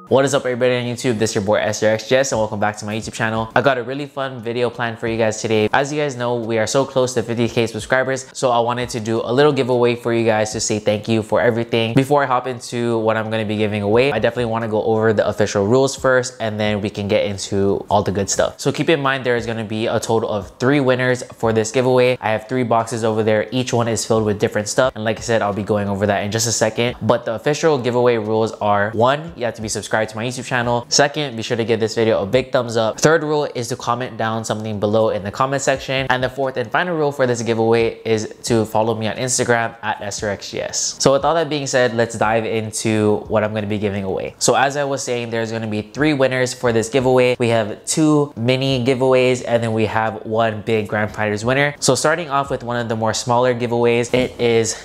What is up everybody on YouTube? This is your boy SRXJS and welcome back to my YouTube channel. I got a really fun video planned for you guys today. As you guys know, we are so close to 50k subscribers, so I wanted to do a little giveaway for you guys to say thank you for everything. Before I hop into what I'm going to be giving away, I definitely want to go over the official rules first and then we can get into all the good stuff. So keep in mind there is going to be a total of 3 winners for this giveaway. I have 3 boxes over there. Each one is filled with different stuff, and like I said, I'll be going over that in just a second. But the official giveaway rules are: 1, you have to be subscribed to my YouTube channel. 2nd, be sure to give this video a big thumbs up. 3rd rule is to comment down something below in the comment section. And the 4th and final rule for this giveaway is to follow me on Instagram at SRXGS. So with all that being said, let's dive into what I'm going to be giving away. So as I was saying, there's going to be 3 winners for this giveaway. We have 2 mini giveaways and then we have 1 big grand prize winner. So starting off with one of the more smaller giveaways, it is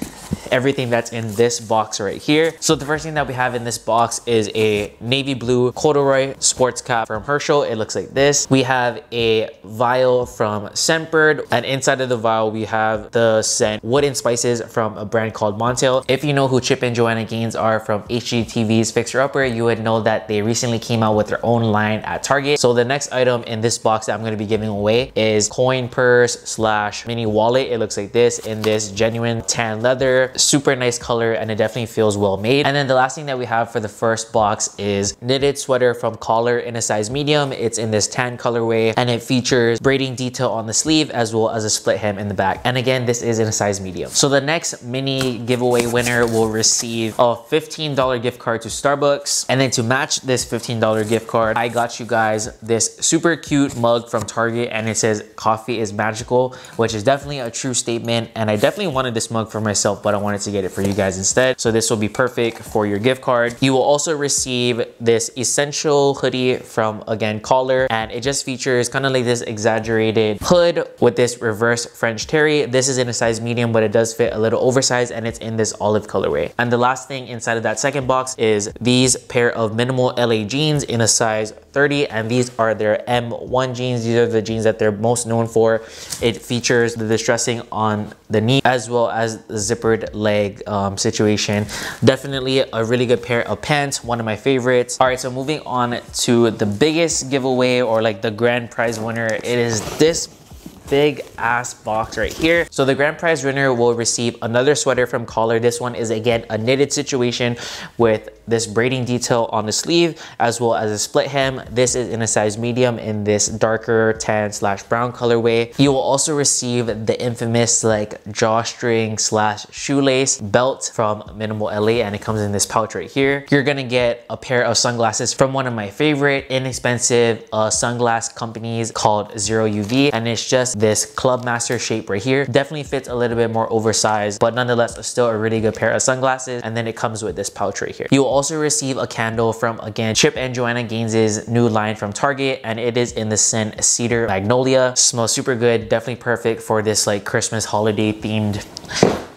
everything that's in this box right here. So the first thing that we have in this box is a navy blue corduroy sports cap from Herschel. It looks like this. We have a vial from Scentbird, and inside of the vial we have the scent Wooden Spices from a brand called Montail. If you know who Chip and Joanna Gaines are from HGTV's Fixer Upper, you would know that they recently came out with their own line at Target. So the next item in this box that I'm going to be giving away is coin purse slash mini wallet. It looks like this in this genuine tan leather. Super nice color and it definitely feels well made. And then the last thing that we have for the first box is knitted sweater from Collar in a size medium. It's in this tan colorway and it features braiding detail on the sleeve as well as a split hem in the back. And again, this is in a size medium. So the next mini giveaway winner will receive a $15 gift card to Starbucks. And then to match this $15 gift card, I got you guys this super cute mug from Target and it says "Coffee is magical," which is definitely a true statement. And I definitely wanted this mug for myself, but I wanted to get it for you guys instead. So this will be perfect for your gift card. You will also receive this essential hoodie from, again, Collar, and it just features kind of like this exaggerated hood with this reverse French terry. This is in a size medium, but it does fit a little oversized and it's in this olive colorway. And the last thing inside of that second box is these pair of minimal LA jeans in a size 30, and these are their M1 jeans. These are the jeans that they're most known for. It features the distressing on the knee as well as the zippered leg situation. Definitely a really good pair of pants, one of my favorites. All right, so moving on to the biggest giveaway, or like the grand prize winner. It is this big ass box right here. So the grand prize winner will receive another sweater from Collar. This one is again a knitted situation with this braiding detail on the sleeve as well as a split hem. This is in a size medium in this darker tan slash brown colorway. You will also receive the infamous like drawstring slash shoelace belt from Minimal LA, and it comes in this pouch right here. You're gonna get a pair of sunglasses from one of my favorite inexpensive sunglass companies called Zero UV, and it's just this Clubmaster shape right here. Definitely fits a little bit more oversized, but nonetheless still a really good pair of sunglasses. And then it comes with this pouch right here. You will also receive a candle from, again, Chip and Joanna Gaines' new line from Target, and it is in the scent Cedar Magnolia. Smells super good, definitely perfect for this like Christmas holiday themed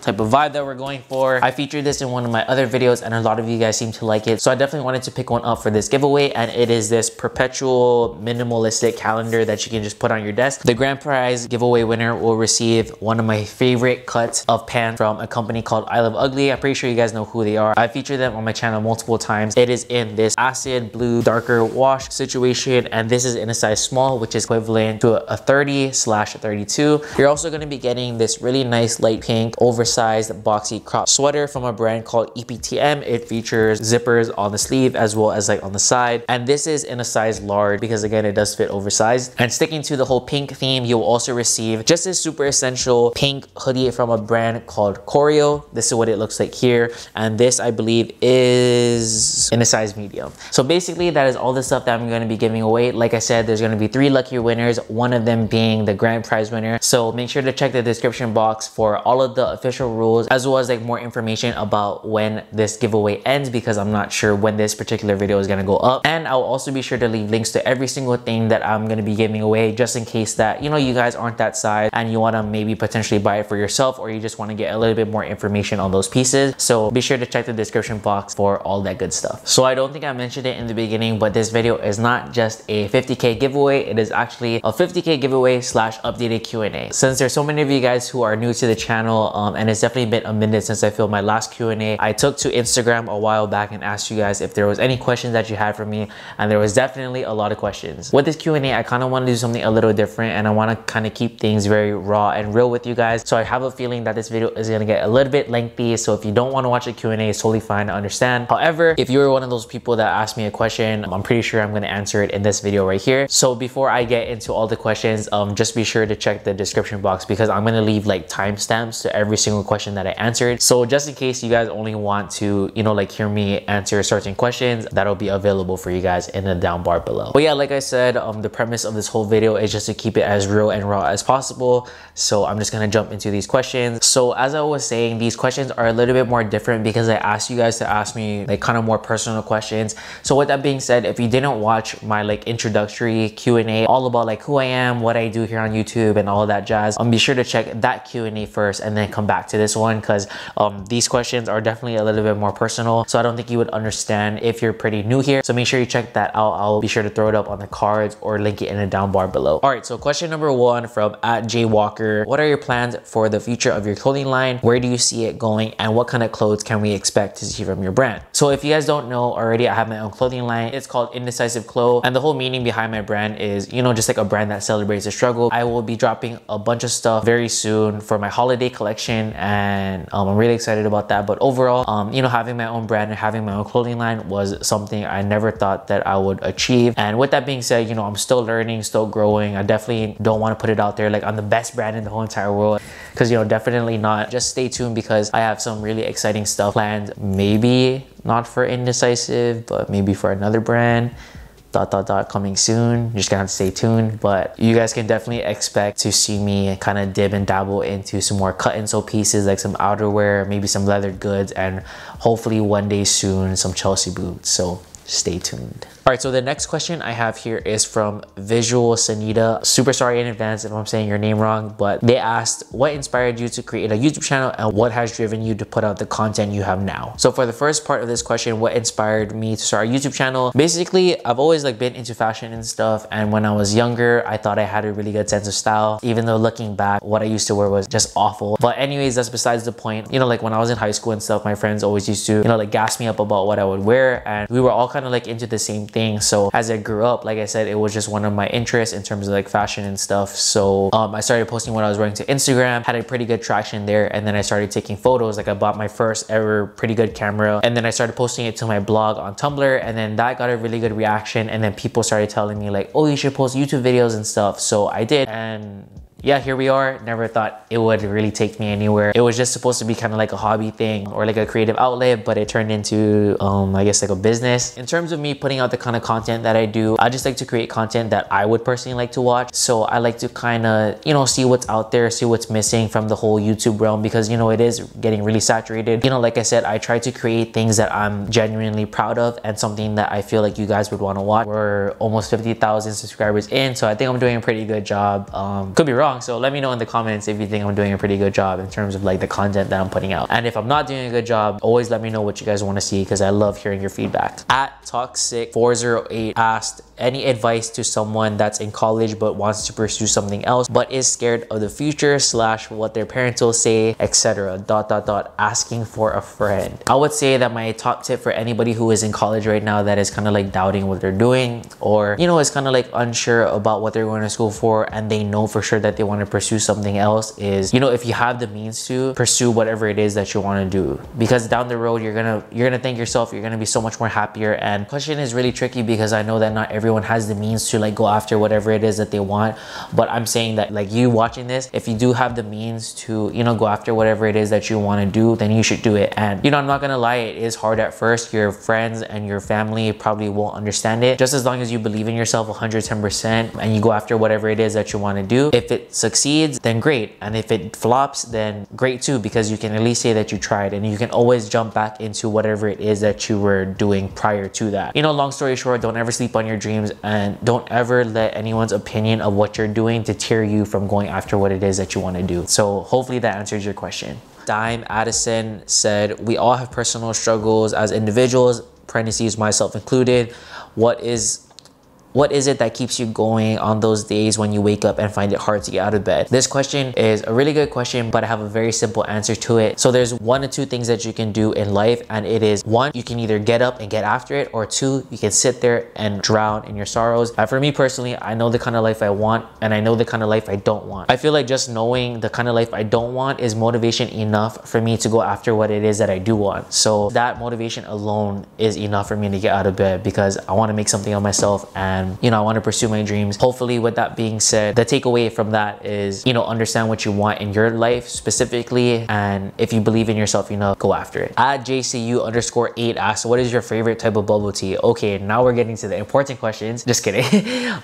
type of vibe that we're going for. I featured this in one of my other videos and a lot of you guys seem to like it, so I definitely wanted to pick one up for this giveaway, and it is this perpetual minimalistic calendar that you can just put on your desk. The grand prize giveaway winner will receive one of my favorite cuts of pants from a company called I Love Ugly. I'm pretty sure you guys know who they are. I featured them on my channel multiple times. It is in this acid blue darker wash situation, and this is in a size small, which is equivalent to a 30/32. You're also going to be getting this really nice light pink oversized boxy crop sweater from a brand called EPTM. It features zippers on the sleeve as well as like on the side, and this is in a size large because again it does fit oversized. And sticking to the whole pink theme, you'll also receive just this super essential pink hoodie from a brand called Choreo. This is what it looks like here, and this I believe is in a size medium. So basically that is all the stuff that I'm going to be giving away. Like I said, there's going to be 3 lucky winners, one of them being the grand prize winner. So make sure to check the description box for all of the official rules as well as like more information about when this giveaway ends, because I'm not sure when this particular video is going to go up. And I'll also be sure to leave links to every single thing that I'm going to be giving away, just in case that, you know, you guys aren't that size and you want to maybe potentially buy it for yourself, or you just want to get a little bit more information on those pieces. So be sure to check the description box for all that good stuff. So I don't think I mentioned it in the beginning, but this video is not just a 50k giveaway. It is actually a 50k giveaway slash updated Q&A. Since there's so many of you guys who are new to the channel and it's definitely been a minute since I filmed my last Q&A. I took to Instagram a while back and asked you guys if there was any questions that you had for me, and there was definitely a lot of questions. With this Q&A, I kind of want to do something a little different, and I want to kind of keep things very raw and real with you guys. So I have a feeling that this video is going to get a little bit lengthy, so if you don't want to watch the Q&A, it's totally fine, I understand. However, if you're one of those people that asked me a question, I'm pretty sure I'm going to answer it in this video right here. So before I get into all the questions, just be sure to check the description box, because I'm going to leave like timestamps to every single question that I answered. So just in case you guys only want to, you know, like hear me answer certain questions, that'll be available for you guys in the down bar below. But yeah, like I said, the premise of this whole video is just to keep it as real and raw as possible. So I'm just going to jump into these questions. So as I was saying, these questions are a little bit more different because I asked you guys to ask me like kind of more personal questions. So with that being said, if you didn't watch my like introductory Q&A all about like who I am, what I do here on YouTube and all that jazz, be sure to check that Q&A first and then come back to this one, because these questions are definitely a little bit more personal, so I don't think you would understand if you're pretty new here. So make sure you check that out. I'll be sure to throw it up on the cards or link it in the down bar below. All right, so question number one from @JWalker: what are your plans for the future of your clothing line? Where do you see it going, and what kind of clothes can we expect to see from your brand? So if you guys don't know already, I have my own clothing line. It's called Indecisive Clo, and the whole meaning behind my brand is, you know, just like a brand that celebrates the struggle. I will be dropping a bunch of stuff very soon for my holiday collection, and I'm really excited about that. But overall, you know, having my own brand and having my own clothing line was something I never thought that I would achieve. And with that being said, you know, I'm still learning, still growing. I definitely don't want to put it out there like I'm the best brand in the whole entire world, because, you know, definitely not. Just stay tuned, because I have some really exciting stuff planned. Maybe not for Indecisive, but maybe for another brand. Coming soon. You're just gonna have to stay tuned, but you guys can definitely expect to see me kind of dib and dabble into some more cut and sew pieces, like some outerwear, maybe some leather goods, and hopefully one day soon some Chelsea boots. So stay tuned. All right, so the next question I have here is from Visual Sanita. Super sorry in advance if I'm saying your name wrong, but they asked, what inspired you to create a YouTube channel, and what has driven you to put out the content you have now? So for the first part of this question, what inspired me to start a YouTube channel? Basically, I've always like been into fashion and stuff, and when I was younger, I thought I had a really good sense of style, even though looking back, what I used to wear was just awful. But anyways, that's besides the point. You know, like when I was in high school and stuff, my friends always used to, you know, like gas me up about what I would wear, and we were all kind of like into the same thing. So as I grew up, like I said, it was just one of my interests in terms of like fashion and stuff. So I started posting what I was wearing to Instagram, had a pretty good traction there, and then I started taking photos. Like I bought my first ever pretty good camera, and then I started posting it to my blog on Tumblr, and then that got a really good reaction, and then people started telling me like, oh, you should post YouTube videos and stuff. So I did, and yeah, here we are. Never thought it would really take me anywhere. It was just supposed to be kind of like a hobby thing or like a creative outlet, but it turned into, I guess, like a business. In terms of me putting out the kind of content that I do, I just like to create content that I would personally like to watch. So I like to kind of, you know, see what's out there, see what's missing from the whole YouTube realm, because, you know, it is getting really saturated. You know, like I said, I try to create things that I'm genuinely proud of and something that I feel like you guys would want to watch. We're almost 50,000 subscribers in, so I think I'm doing a pretty good job. Could be wrong. So let me know in the comments if you think I'm doing a pretty good job in terms of like the content that I'm putting out. And if I'm not doing a good job, always let me know what you guys want to see, because I love hearing your feedback. @Toxic408 asked, any advice to someone that's in college but wants to pursue something else but is scared of the future / what their parents will say, etc. ... asking for a friend. I would say that my top tip for anybody who is in college right now that is kind of like doubting what they're doing, or, you know, is kind of like unsure about what they're going to school for, and they know for sure that they want to pursue something else, is, you know, if you have the means to pursue whatever it is that you want to do, because down the road you're gonna thank yourself. You're gonna be so much more happier. And question is really tricky, because I know that not everyone has the means to like go after whatever it is that they want, but I'm saying that like you watching this, if you do have the means to, you know, go after whatever it is that you want to do, then you should do it. And, you know, I'm not gonna lie, it is hard at first. Your friends and your family probably won't understand it. Just as long as you believe in yourself 110% and you go after whatever it is that you want to do, if it succeeds, then great. And if it flops, then great too, because you can at least say that you tried, and you can always jump back into whatever it is that you were doing prior to that. You know, long story short, don't ever sleep on your dreams, and don't ever let anyone's opinion of what you're doing deter you from going after what it is that you want to do. So hopefully that answers your question. Dime Addison said, we all have personal struggles as individuals, parentheses, myself included. What is What is it that keeps you going on those days when you wake up and find it hard to get out of bed? This question is a really good question, but I have a very simple answer to it. So there's one or two things that you can do in life, and it is one, you can either get up and get after it, or two, you can sit there and drown in your sorrows. For me personally, I know the kind of life I want, and I know the kind of life I don't want. I feel like just knowing the kind of life I don't want is motivation enough for me to go after what it is that I do want. So that motivation alone is enough for me to get out of bed, because I want to make something of myself, and I want to pursue my dreams. Hopefully, with that being said, the takeaway from that is, understand what you want in your life specifically, and if you believe in yourself enough, go after it. At JCU_8 asks, what is your favorite type of bubble tea? Okay, now we're getting to the important questions. Just kidding.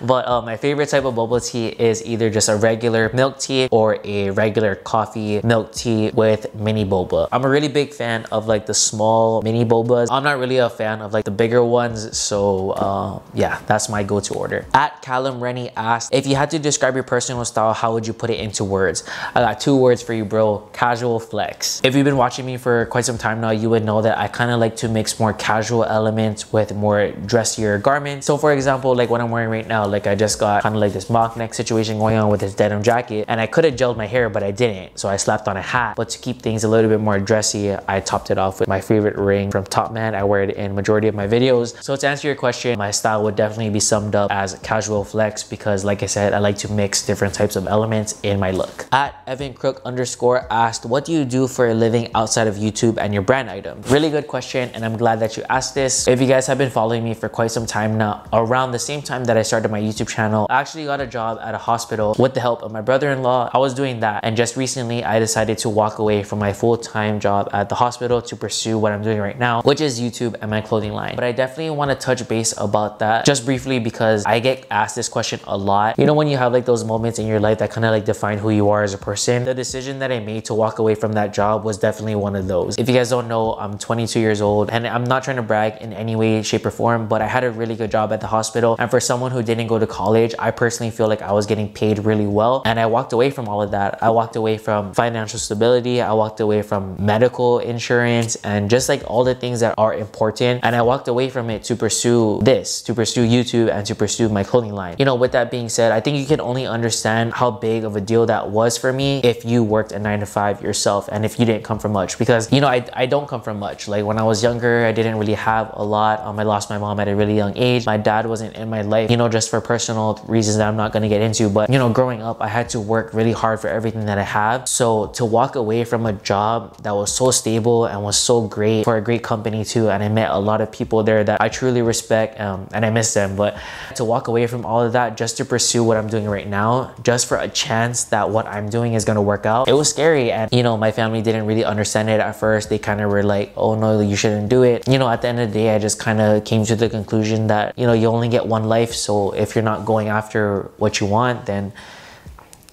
But my favorite type of bubble tea is either just a regular milk tea or a regular coffee milk tea with mini boba. I'm a really big fan of like the small mini bobas. I'm not really a fan of like the bigger ones, so yeah, that's my go-to order. At Callum Rennie asked, if you had to describe your personal style, how would you put it into words? I got 2 words for you, bro. Casual flex. If you've been watching me for quite some time now, you would know that I kind of like to mix more casual elements with more dressier garments. So for example, like what I'm wearing right now, like I just got kind of like this mock neck situation going on with this denim jacket, and I could have gelled my hair, but I didn't. So I slapped on a hat. But to keep things a little bit more dressy, I topped it off with my favorite ring from Topman. I wear it in majority of my videos. So to answer your question, my style would definitely be summed up as casual flex, because like I said, I like to mix different types of elements in my look. At Evan Crook _ asked, what do you do for a living outside of YouTube and your brand item? Really good question, and I'm glad that you asked this. If you guys have been following me for quite some time now, around the same time that I started my YouTube channel, I actually got a job at a hospital with the help of my brother-in-law. I was doing that, and just recently I decided to walk away from my full-time job at the hospital to pursue what I'm doing right now, which is YouTube and my clothing line. But I definitely want to touch base about that just briefly, because I get asked this question a lot. When you have like those moments in your life that kind of like define who you are as a person, the decision that I made to walk away from that job was definitely one of those. If you guys don't know, I'm 22 years old, and I'm not trying to brag in any way, shape, or form, but I had a really good job at the hospital. And for someone who didn't go to college, I personally feel like I was getting paid really well, and I walked away from all of that. I walked away from financial stability, I walked away from medical insurance, and just like all the things that are important, and I walked away from it to pursue this, to pursue YouTube, and to pursue my clothing line. With that being said, I think you can only understand how big of a deal that was for me if you worked a 9-to-5 yourself, and if you didn't come from much, because I don't come from much. Like when I was younger, I didn't really have a lot. I lost my mom at a really young age. My dad wasn't in my life, just for personal reasons that I'm not going to get into. But growing up, I had to work really hard for everything that I have. So to walk away from a job that was so stable and was so great, for a great company too, and I met a lot of people there that I truly respect, and I miss them, but to walk away from all of that just to pursue what I'm doing right now, just for a chance that what I'm doing is going to work out, it was scary. And my family didn't really understand it at first. They kind of were like, oh no, you shouldn't do it. At the end of the day, I just kind of came to the conclusion that you only get one life. So if you're not going after what you want, then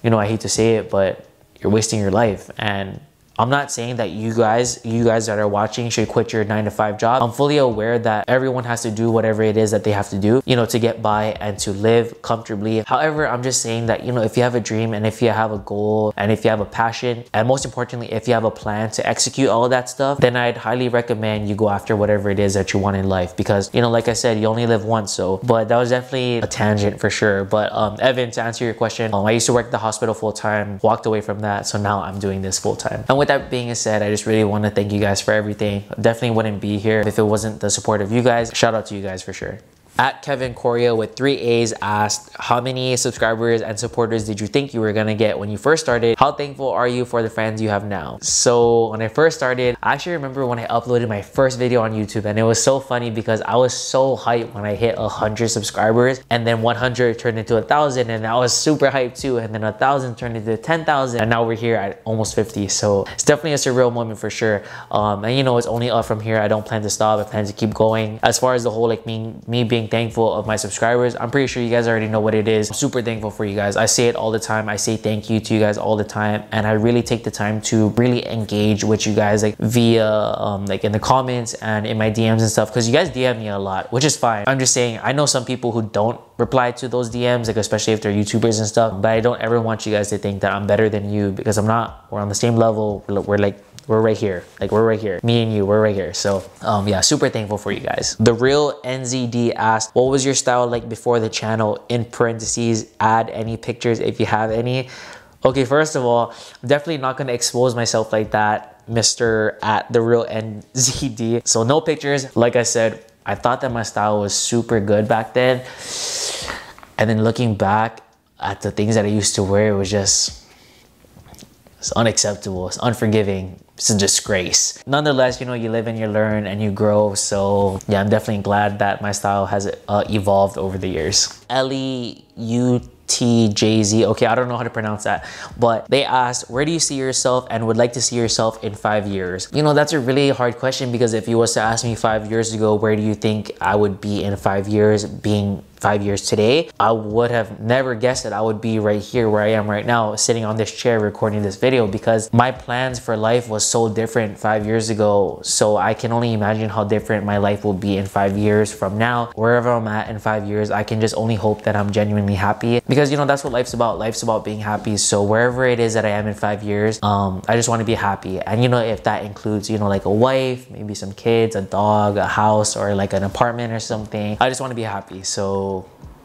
I hate to say it, but you're wasting your life. And I'm not saying that you guys that are watching should quit your 9-to-5 job. I'm fully aware that everyone has to do whatever it is that they have to do, to get by and to live comfortably. However, I'm just saying that, if you have a dream, and if you have a goal, and if you have a passion, and most importantly, if you have a plan to execute all of that stuff, then I'd highly recommend you go after whatever it is that you want in life, because, like I said, you only live once. But that was definitely a tangent for sure. But Evan, to answer your question, I used to work at the hospital full-time, walked away from that, so now I'm doing this full-time. And with that being said, I just really want to thank you guys for everything. I definitely wouldn't be here if it wasn't the support of you guys. Shout out to you guys for sure. At Kevin Coria with 3 A's asked, how many subscribers and supporters did you think you were gonna get when you first started? How thankful are you for the fans you have now? So when I first started, I actually remember when I uploaded my first video on YouTube, and it was so funny because I was so hyped when I hit 100 subscribers, and then 100 turned into 1,000, and I was super hyped too, and then 1,000 turned into 10,000, and now we're here at almost 50. So it's definitely a surreal moment for sure. And it's only up from here. I don't plan to stop. I plan to keep going. As far as the whole like me being thankful of my subscribers, I'm pretty sure you guys already know what it is. I'm super thankful for you guys. I say it all the time. I say thank you to you guys all the time, and I really take the time to really engage with you guys, like via like in the comments and in my DMs and stuff, because you guys DM me a lot, which is fine. I'm just saying, I know some people who don't reply to those DMs, like especially if they're YouTubers and stuff, but I don't ever want you guys to think that I'm better than you, because I'm not. We're on the same level. We're like we're right here. Like, we're right here. Me and you, we're right here. So yeah, super thankful for you guys. The Real NZD asked, what was your style like before the channel? In parentheses, add any pictures if you have any. Okay, first of all, I'm definitely not gonna expose myself like that, Mr. at The Real NZD. So no pictures. Like I said, I thought that my style was super good back then. And then looking back at the things that I used to wear, it was just, it's unacceptable, it's unforgiving, it's a disgrace. Nonetheless, you know, you live and you learn and you grow. So yeah, I'm definitely glad that my style has evolved over the years. LEUTJZ, okay, I don't know how to pronounce that, but they asked, where do you see yourself and would like to see yourself in 5 years? You know, that's a really hard question, because if you was to ask me 5 years ago, where do you think I would be in 5 years, being 5 years today, I would have never guessed that I would be right here where I am right now, sitting on this chair recording this video, because my plans for life was so different 5 years ago. So I can only imagine how different my life will be in 5 years from now. Wherever I'm at in 5 years, I can just only hope that I'm genuinely happy, because you know, that's what life's about. Life's about being happy. So wherever it is that I am in 5 years, I just want to be happy. And you know, if that includes, you know, like a wife, maybe some kids, a dog, a house, or like an apartment or something, I just want to be happy. So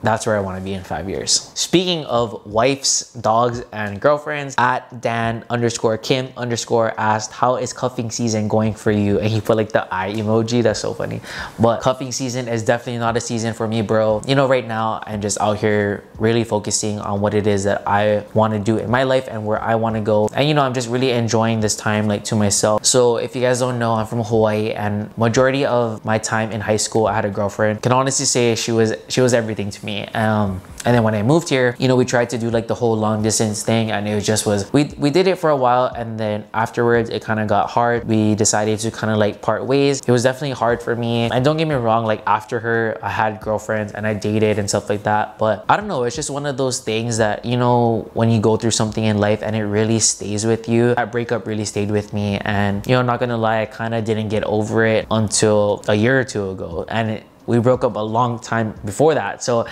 that's where I want to be in 5 years. Speaking of wives, dogs, and girlfriends, at Dan_Kim_ asked, how is cuffing season going for you? And he put like the eye emoji. That's so funny. But cuffing season is definitely not a season for me, bro. You know, right now I'm just out here really focusing on what it is that I want to do in my life and where I want to go. And you know, I'm just really enjoying this time like to myself. So if you guys don't know, I'm from Hawaii, and majority of my time in high school, I had a girlfriend. Can honestly say she was everything to me. And then when I moved here, you know, we tried to do like the whole long distance thing, and it just was, we did it for a while, and then afterwards it kind of got hard. We decided to kind of like part ways. It was definitely hard for me, and don't get me wrong, like after her I had girlfriends and I dated and stuff like that, but I don't know, it's just one of those things that, you know, when you go through something in life and it really stays with you. That breakup really stayed with me, and you know, I'm not gonna lie, I kind of didn't get over it until a year or two ago, and we broke up a long time before that. So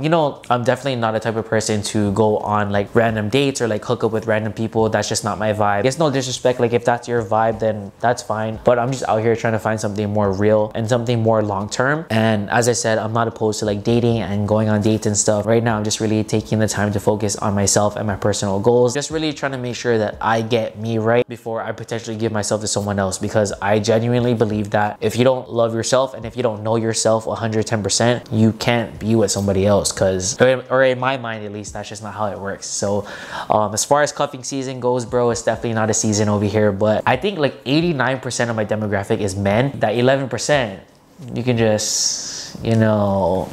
you know, I'm definitely not a type of person to go on like random dates or like hook up with random people. That's just not my vibe. It's no disrespect, like if that's your vibe, then that's fine, but I'm just out here trying to find something more real and something more long-term. And as I said, I'm not opposed to like dating and going on dates and stuff. Right now I'm just really taking the time to focus on myself and my personal goals, just really trying to make sure that I get me right before I potentially give myself to someone else, because I genuinely believe that if you don't love yourself and if you don't know yourself 110%, you can't be with somebody else, because, or in my mind at least, that's just not how it works. So as far as cuffing season goes, bro, it's definitely not a season over here, but I think like 89% of my demographic is men. That 11%, you can just, you know,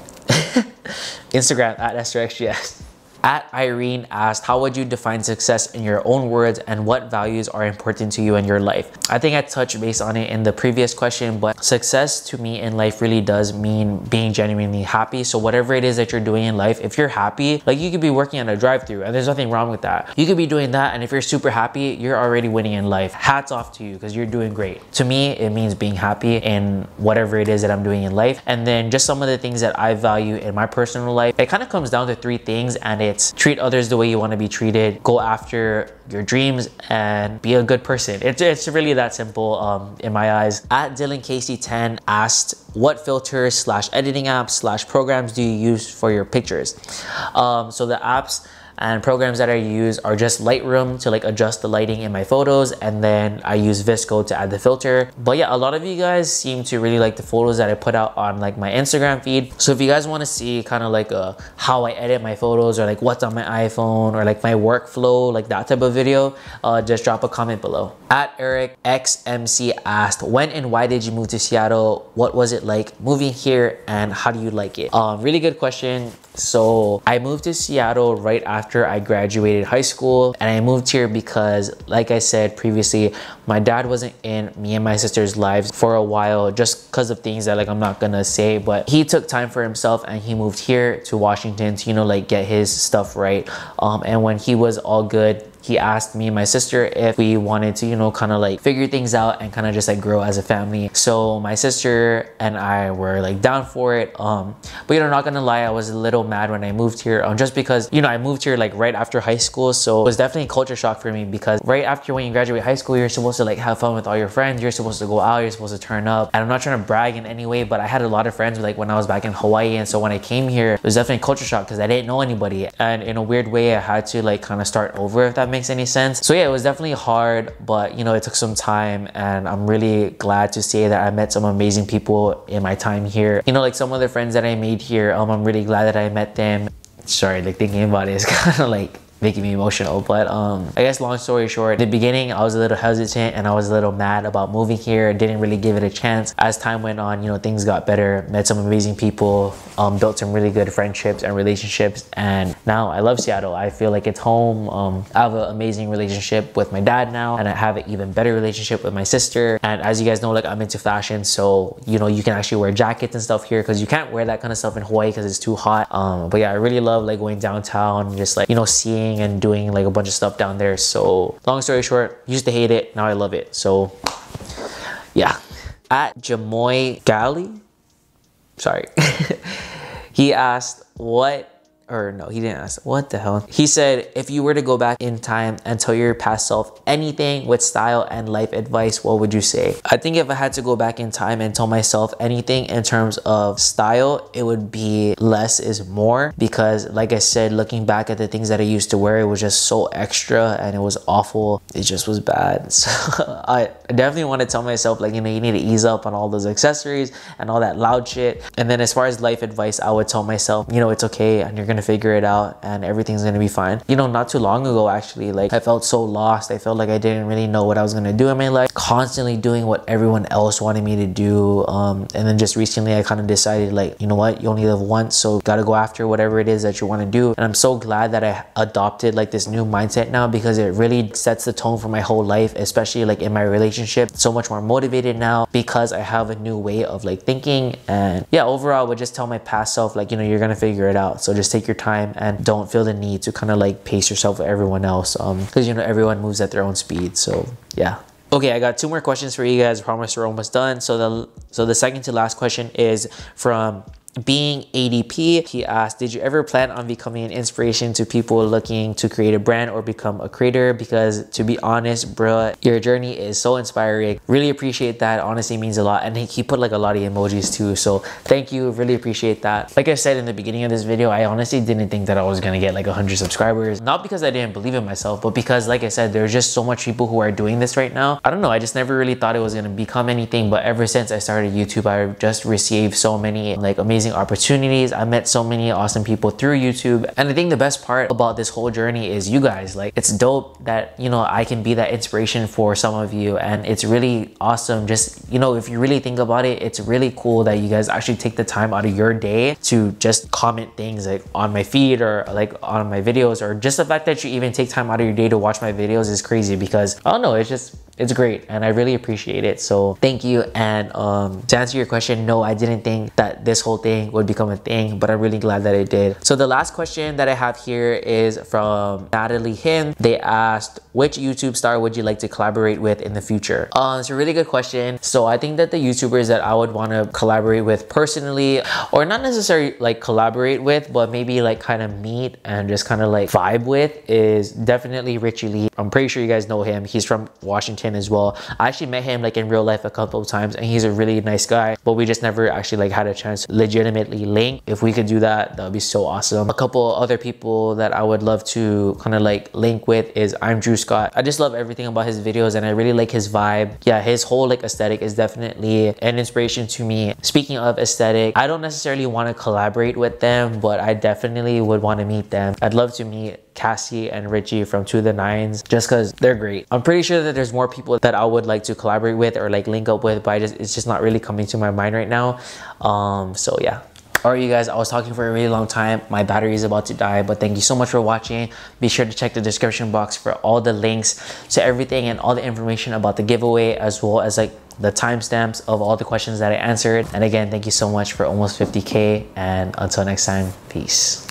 Instagram at SRXGS. At Irene asked, how would you define success in your own words, and what values are important to you in your life? I think I touched base on it in the previous question, but success to me in life really does mean being genuinely happy. So whatever it is that you're doing in life, if you're happy, like you could be working on a drive-thru and there's nothing wrong with that. You could be doing that, and if you're super happy, you're already winning in life. Hats off to you, because you're doing great. To me, it means being happy in whatever it is that I'm doing in life. And then just some of the things that I value in my personal life, it kind of comes down to 3 things, and it's treat others the way you want to be treated, go after your dreams, and be a good person. It's really that simple in my eyes. At Dylan Casey 10 asked, what filters / editing apps / programs do you use for your pictures? So the apps and programs that I use are just Lightroom to like adjust the lighting in my photos, and then I use Visco to add the filter. But yeah, a lot of you guys seem to really like the photos that I put out on like my Instagram feed. So if you guys want to see kind of like how I edit my photos, or like what's on my iPhone, or like my workflow, like that type of video, just drop a comment below. At Eric XMC asked, when and why did you move to Seattle? What was it like moving here, and how do you like it? Really good question. So I moved to Seattle right after I graduated high school, and I moved here because, like I said previously, my dad wasn't in me and my sister's lives for a while, just because of things that like I'm not gonna say, but he took time for himself and he moved here to Washington to, you know, like get his stuff right. And when he was all good, he asked me and my sister if we wanted to, you know, kind of like figure things out and kind of just like grow as a family. So my sister and I were like down for it. But you know, not gonna lie, I was a little mad when I moved here, just because, you know, I moved here like right after high school. So it was definitely a culture shock for me, because right after when you graduate high school, you're supposed to like have fun with all your friends. You're supposed to go out, you're supposed to turn up. And I'm not trying to brag in any way, but I had a lot of friends like when I was back in Hawaii. And so when I came here, it was definitely a culture shock because I didn't know anybody. And in a weird way, I had to like kind of start over, if that makes any sense. So yeah, it was definitely hard, but you know, it took some time, and I'm really glad to say that I met some amazing people in my time here. You know, like some of the friends that I made here, I'm really glad that I met them. Sorry, like thinking about it is kind of like making me emotional. But I guess long story short, in the beginning I was a little hesitant and I was a little mad about moving here. Didn't really give it a chance. As time went on, you know, things got better, met some amazing people, built some really good friendships and relationships, and now I love Seattle. I feel like it's home. I have an amazing relationship with my dad now, and I have an even better relationship with my sister. And as you guys know, like I'm into fashion, so you know, you can actually wear jackets and stuff here, because you can't wear that kind of stuff in Hawaii because it's too hot. But yeah, I really love like going downtown and just like, you know, seeing and doing like a bunch of stuff down there. So long story short, used to hate it, now I love it. So yeah. At Jamoy Gali, sorry, he asked he didn't ask, what the hell? He said, if you were to go back in time and tell your past self anything with style and life advice, what would you say? I think if I had to go back in time and tell myself anything in terms of style, it would be less is more, because like I said, looking back at the things that I used to wear, it was just so extra and it was awful. It just was bad. So I definitely want to tell myself, like, you know, you need to ease up on all those accessories and all that loud shit. And then as far as life advice, I would tell myself, you know, it's okay and you're gonna figure it out and everything's gonna be fine. You know, not too long ago actually, like I felt so lost. I felt like I didn't really know what I was gonna do in my life, constantly doing what everyone else wanted me to do. And then just recently I kind of decided, like, you know what, you only live once, so gotta go after whatever it is that you want to do. And I'm so glad that I adopted like this new mindset now, because it really sets the tone for my whole life, especially like in my relationship. So much more motivated now because I have a new way of like thinking. And yeah, overall I would just tell my past self, like, you know, you're gonna figure it out, so just take your time and don't feel the need to kind of like pace yourself with everyone else, because you know, everyone moves at their own speed. So yeah. Okay, I got 2 more questions for you guys. I promise we're almost done. So the second to last question is from Being ADP. He asked, did you ever plan on becoming an inspiration to people looking to create a brand or become a creator? Because to be honest, bruh, your journey is so inspiring. Really appreciate that. Honestly means a lot. And he put like a lot of emojis too, so thank you, really appreciate that. Like I said in the beginning of this video, I honestly didn't think that I was gonna get like 100 subscribers. Not because I didn't believe in myself, but because like I said, there's just so much people who are doing this right now. I don't know, I just never really thought it was gonna become anything. But ever since I started YouTube, I just received so many like amazing opportunities. I met so many awesome people through YouTube. And I think the best part about this whole journey is you guys. Like, it's dope that, you know, I can be that inspiration for some of you. And it's really awesome. Just, you know, if you really think about it, it's really cool that you guys actually take the time out of your day to just comment things like on my feed or like on my videos, or just the fact that you even take time out of your day to watch my videos is crazy, because I don't know, it's great and I really appreciate it. So thank you. And to answer your question, no, I didn't think that this whole thing would become a thing, but I'm really glad that it did. So the last question that I have here is from Natalie Him. They asked, which YouTube star would you like to collaborate with in the future? It's a really good question. So I think that the YouTubers that I would want to collaborate with personally, or not necessarily like collaborate with, but maybe like kind of meet and just kind of like vibe with, is definitely Richie Lee. I'm pretty sure you guys know him. He's from Washington as well. I actually met him like in real life a couple of times, and he's a really nice guy, but we just never actually like had a chance to legitimately link. If we could do that, that would be so awesome. A couple other people that I would love to kind of like link with is I'm Drew Scott. I just love everything about his videos and I really like his vibe. Yeah, his whole like aesthetic is definitely an inspiration to me. Speaking of aesthetic, I don't necessarily want to collaborate with them, but I definitely would want to meet them. I'd love to meet Cassie and Richie from To The Nines, just because they're great. I'm pretty sure that there's more people that I would like to collaborate with or like link up with, but it's just not really coming to my mind right now. So yeah. Alright you guys, I was talking for a really long time. My battery is about to die, but thank you so much for watching. Be sure to check the description box for all the links to everything and all the information about the giveaway, as well as like the timestamps of all the questions that I answered. And again, thank you so much for almost 50K, and until next time, peace.